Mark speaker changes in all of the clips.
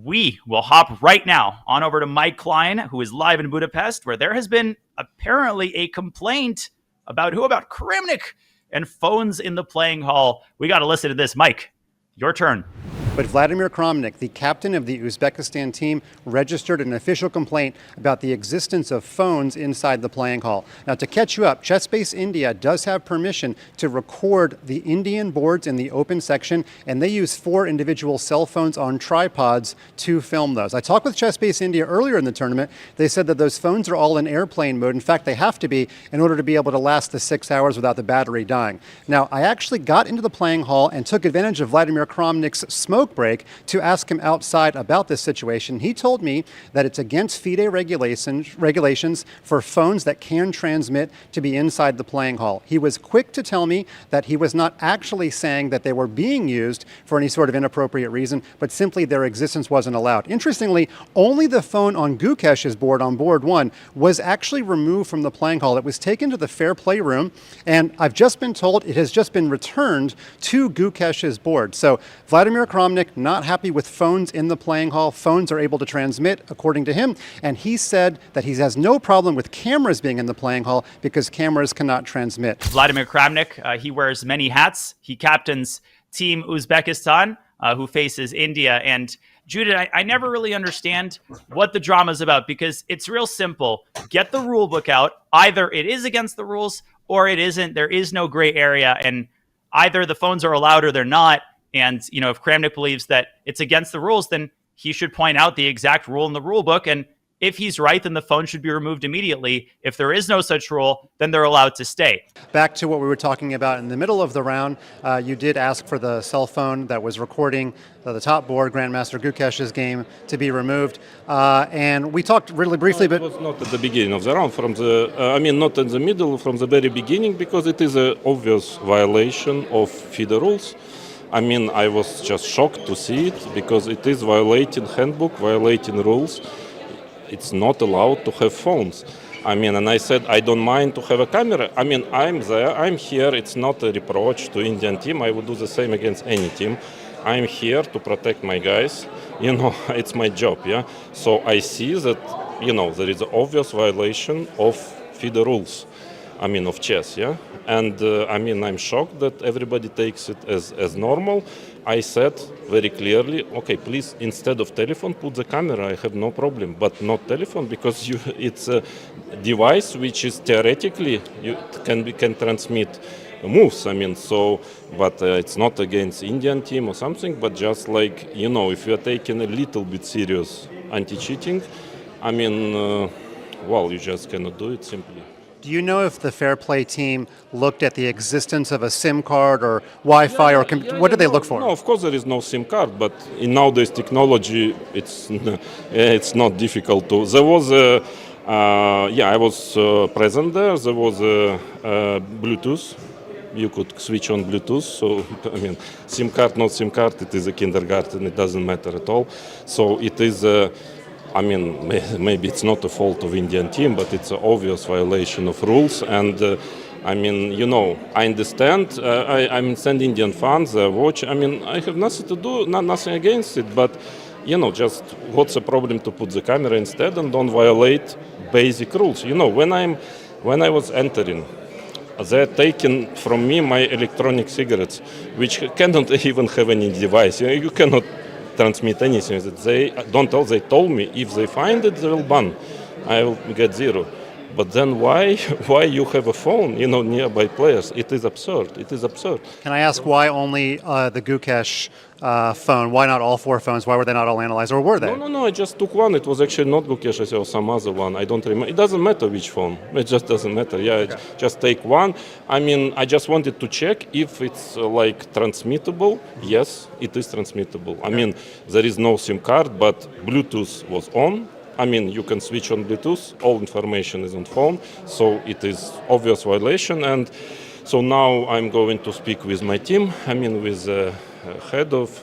Speaker 1: we will hop right now on over to Mike Klein, who is live in Budapest, where there has been apparently a complaint about Kramnik and phones in the playing hall. We got to listen to this. Mike, your turn.
Speaker 2: But Vladimir Kramnik, the captain of the Uzbekistan team, registered an official complaint about the existence of phones inside the playing hall. Now, to catch you up, Chessbase India does have permission to record the Indian boards in the open section, and they use 4 individual cell phones on tripods to film those. I talked with Chessbase India earlier in the tournament. They said that those phones are all in airplane mode. In fact, they have to be in order to be able to last the 6 hours without the battery dying. Now, I actually got into the playing hall and took advantage of Vladimir Kramnik's smoke break to ask him outside about this situation. He told me that it's against FIDE regulations for phones that can transmit to be inside the playing hall. He was quick to tell me that he was not actually saying that they were being used for any sort of inappropriate reason, but simply their existence wasn't allowed. Interestingly, only the phone on Gukesh's board, on board 1, was actually removed from the playing hall. It was taken to the fair play room, and I've just been told it has just been returned to Gukesh's board. So Vladimir Kramnik not happy with phones in the playing hall. Phones are able to transmit, according to him, and he said that he has no problem with cameras being in the playing hall because cameras cannot transmit.
Speaker 1: Vladimir Kramnik, he wears many hats. He captains Team Uzbekistan, who faces India. And Judith, I never really understand what the drama is about because it's real simple. Get the rule book out. Either it is against the rules or it isn't. There is no gray area, and either the phones are allowed or they're not. And, if Kramnik believes that it's against the rules, then he should point out the exact rule in the rule book. And if he's right, then the phone should be removed immediately. If there is no such rule, then they're allowed to stay.
Speaker 2: Back to what we were talking about in the middle of the round, you did ask for the cell phone that was recording the top board, Grandmaster Gukesh's game, to be removed. And we talked really briefly, but
Speaker 3: it was not at the beginning of the round, not in the middle, from the very beginning, because it is an obvious violation of FIDE rules. I was just shocked to see it because it is violating handbook, violating rules. It's not allowed to have phones. And I said, I don't mind to have a camera. I'm there, I'm here. It's not a reproach to Indian team. I would do the same against any team. I'm here to protect my guys. It's my job, yeah? So I see that, there is an obvious violation of FIDE rules. Of chess, yeah? And I'm shocked that everybody takes it as normal. I said very clearly, okay, please, instead of telephone, put the camera. I have no problem, but not telephone because it's a device which is theoretically can transmit moves. But it's not against Indian team or something, but just like, if you are taking a little bit serious anti-cheating, you just cannot do it simply.
Speaker 2: Do you know if the Fair Play team looked at the existence of a SIM card or Wi-Fi what did they look for?
Speaker 3: No, of course there is no SIM card, but in nowadays technology, it's not difficult to. There was I was present there. There was Bluetooth. You could switch on Bluetooth. So SIM card, not SIM card. It is a kindergarten. It doesn't matter at all. So it is. Maybe it's not the fault of Indian team, but it's an obvious violation of rules. And I understand. I understand Indian fans watch. I have nothing to do, nothing against it. But just what's the problem to put the camera instead and don't violate basic rules? When I was entering, they're taking from me my electronic cigarettes, which cannot even have any device. You cannot transmit anything. They told me if they find it, they will ban. I will get 0. But then why you have a phone, nearby players? It is absurd. It is absurd.
Speaker 2: Can I ask why only the Gukesh phone? Why not all 4 phones? Why were they not all analyzed, or were they?
Speaker 3: No. I just took one. It was actually not Gukesh. I saw some other one. I don't remember. It doesn't matter which phone. It just doesn't matter. Yeah, okay. Just take one. I just wanted to check if it's transmittable. Yes, it is transmittable.
Speaker 2: Okay.
Speaker 3: There is no SIM card, but Bluetooth was on. You can switch on Bluetooth. All information is on phone, so it is obvious violation. And so now I'm going to speak with my team. With the head of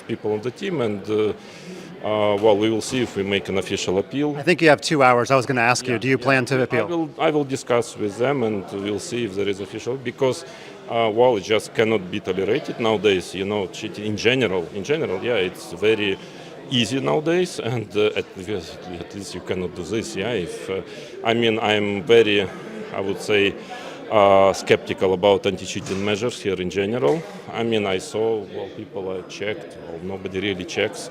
Speaker 3: people on the team, and we will see if we make an official appeal.
Speaker 2: I think you have 2 hours. I was going to ask you, do you plan to appeal?
Speaker 3: I will discuss with them, and we'll see if there is official, because it just cannot be tolerated nowadays. Cheating in general, yeah, it's very easy nowadays, and at least you cannot do this. Yeah, if I'm very, I would say, skeptical about anti-cheating measures here in general. I saw people are checked, nobody really checks,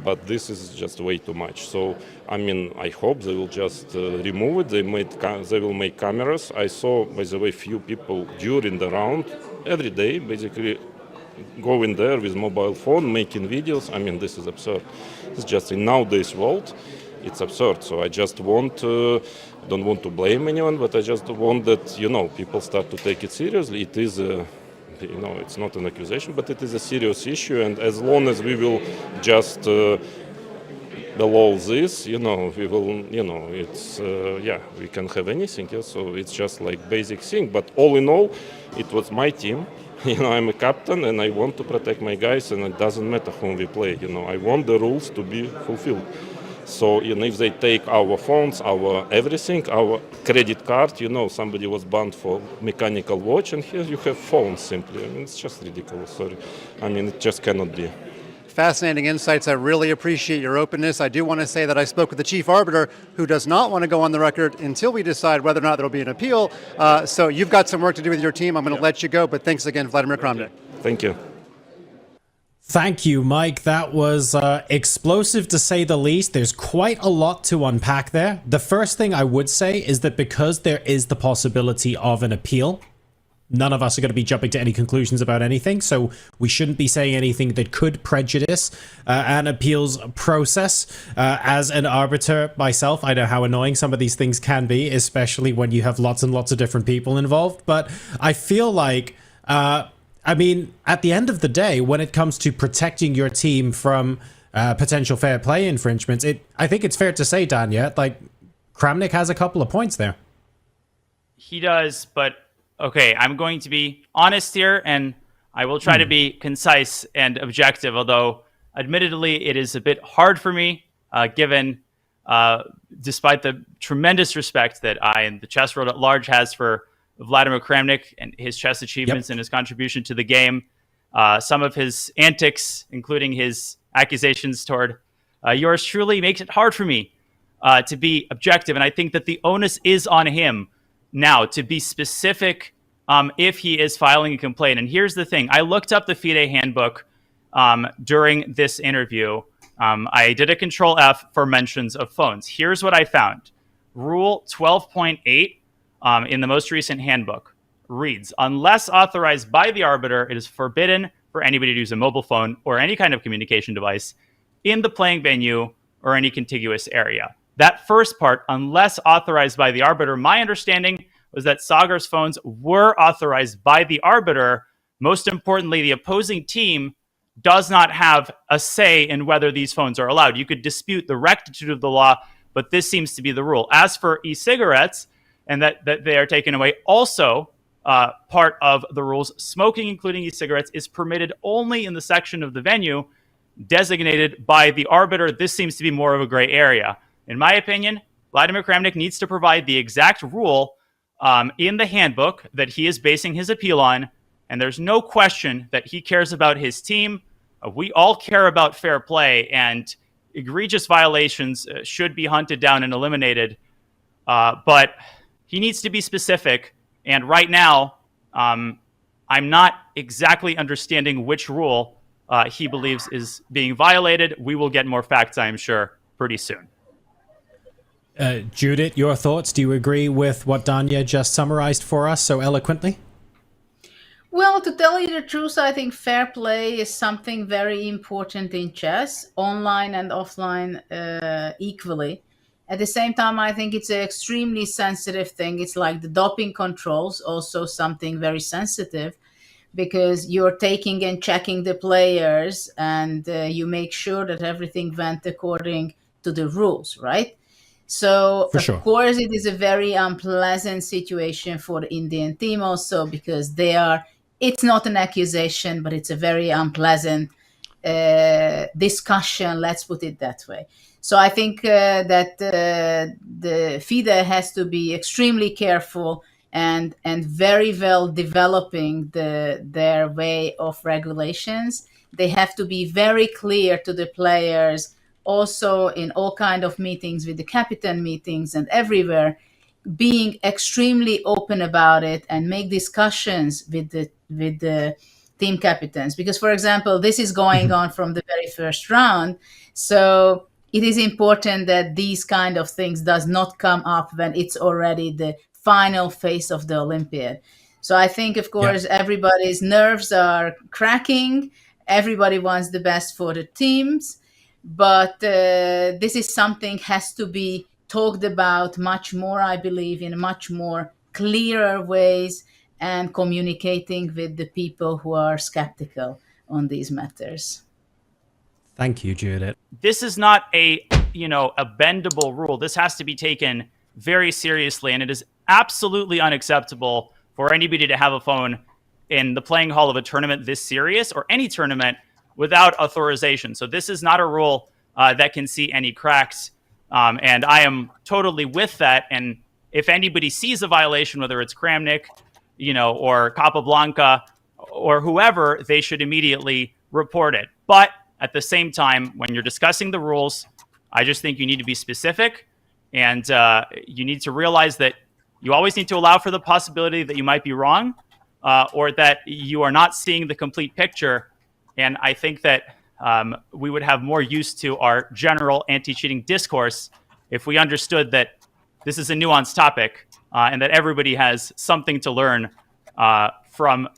Speaker 3: but this is just way too much. So I hope they will just remove it. They will make cameras. I saw, by the way, few people during the round every day basically going there with mobile phone making videos. This is absurd. It's just in nowadays world, it's absurd. So I just don't want to blame anyone, but I just want that people start to take it seriously. It is it's not an accusation, but it is a serious issue, and as long as we will just below this, we will, it's we can have anything. Yeah? So it's just like basic thing. But all in all, it was my team. I'm a captain, and I want to protect my guys, and it doesn't matter whom we play. I want the rules to be fulfilled. So if they take our phones, our everything, our credit card, somebody was banned for mechanical watch, and here you have phones simply. It's just ridiculous. Sorry, it just cannot be.
Speaker 2: Fascinating insights. I really appreciate your openness. I do want to say that I spoke with the chief arbiter, who does not want to go on the record until we decide whether or not there will be an appeal. So you've got some work to do with your team. I'm going to let you go, but thanks again, Vladimir Kramnik.
Speaker 3: Thank you.
Speaker 4: Thank you, Mike. That was explosive to say the least. There's quite a lot to unpack there. The first thing I would say is that because there is the possibility of an appeal, none of us are going to be jumping to any conclusions about anything, so we shouldn't be saying anything that could prejudice an appeals process. As an arbiter myself, I know how annoying some of these things can be, especially when you have lots and lots of different people involved, but I feel like at the end of the day, when it comes to protecting your team from potential fair play infringements, I think it's fair to say, Danya, like, Kramnik has a couple of points there.
Speaker 1: He does, but okay, I'm going to be honest here, and I will try to be concise and objective, although admittedly it is a bit hard for me, given, despite the tremendous respect that I and the chess world at large has for Vladimir Kramnik and his chess achievements and his contribution to the game, some of his antics, including his accusations toward yours truly, makes it hard for me to be objective. And I think that the onus is on him now to be specific if he is filing a complaint. And here's the thing. I looked up the FIDE handbook during this interview. I did a Control F for mentions of phones. Here's what I found. Rule 12.8 in the most recent handbook reads, unless authorized by the arbiter, it is forbidden for anybody to use a mobile phone or any kind of communication device in the playing venue or any contiguous area. That first part, unless authorized by the arbiter, my understanding was that Sagar's phones were authorized by the arbiter. Most importantly, the opposing team does not have a say in whether these phones are allowed. You could dispute the rectitude of the law, but this seems to be the rule. As for e-cigarettes, and that they are taken away, also part of the rules, smoking, including e-cigarettes, is permitted only in the section of the venue designated by the arbiter. This seems to be more of a gray area. In my opinion, Vladimir Kramnik needs to provide the exact rule in the handbook that he is basing his appeal on, and there's no question that he cares about his team. We all care about fair play, and egregious violations should be hunted down and eliminated, but he needs to be specific, and right now, I'm not exactly understanding which rule he believes is being violated. We will get more facts, I am sure, pretty soon.
Speaker 4: Judith, your thoughts? Do you agree with what Danya just summarized for us so eloquently?
Speaker 5: Well, to tell you the truth, I think fair play is something very important in chess, online and offline equally. At the same time, I think it's an extremely sensitive thing. It's like the doping controls, also something very sensitive, because you're taking and checking the players, and you make sure that everything went according to the rules, right? So, of course, it is a very unpleasant situation for the Indian team also, because it's not an accusation, but it's a very unpleasant discussion, let's put it that way. So I think that the FIDE has to be extremely careful and very well developing their way of regulations. They have to be very clear to the players, also in all kind of meetings with the captain meetings and everywhere, being extremely open about it and make discussions with the team captains. Because, for example, this is going on from the very first round, so it is important that these kind of things does not come up when it's already the final phase of the Olympiad. So I think, of course, everybody's nerves are cracking. Everybody wants the best for the teams, but this is something has to be talked about much more, I believe, in much more clearer ways, and communicating with the people who are skeptical on these matters.
Speaker 4: Thank you, Judith.
Speaker 1: This is not a bendable rule. This has to be taken very seriously, and it is absolutely unacceptable for anybody to have a phone in the playing hall of a tournament this serious, or any tournament, without authorization. So this is not a rule that can see any cracks, and I am totally with that. And if anybody sees a violation, whether it's Kramnik, or Capablanca, or whoever, they should immediately report it. But at the same time, when you're discussing the rules, I just think you need to be specific, and you need to realize that you always need to allow for the possibility that you might be wrong, or that you are not seeing the complete picture. And I think that we would have more use to our general anti-cheating discourse if we understood that this is a nuanced topic, and that everybody has something to learn from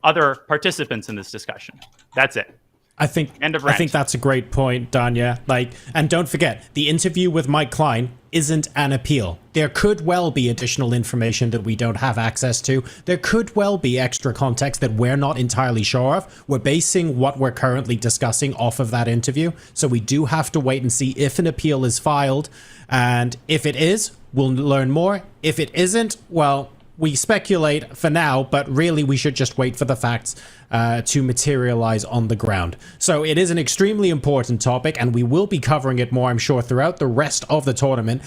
Speaker 1: other participants in this discussion. That's it.
Speaker 4: I think that's a great point, Danya. And don't forget, the interview with Mike Klein isn't an appeal. There could well be additional information that we don't have access to. There could well be extra context that we're not entirely sure of. We're basing what we're currently discussing off of that interview, so we do have to wait and see if an appeal is filed. And if it is, we'll learn more. If it isn't, well, we speculate for now, but really we should just wait for the facts to materialize on the ground. So it is an extremely important topic, and we will be covering it more, I'm sure, throughout the rest of the tournament.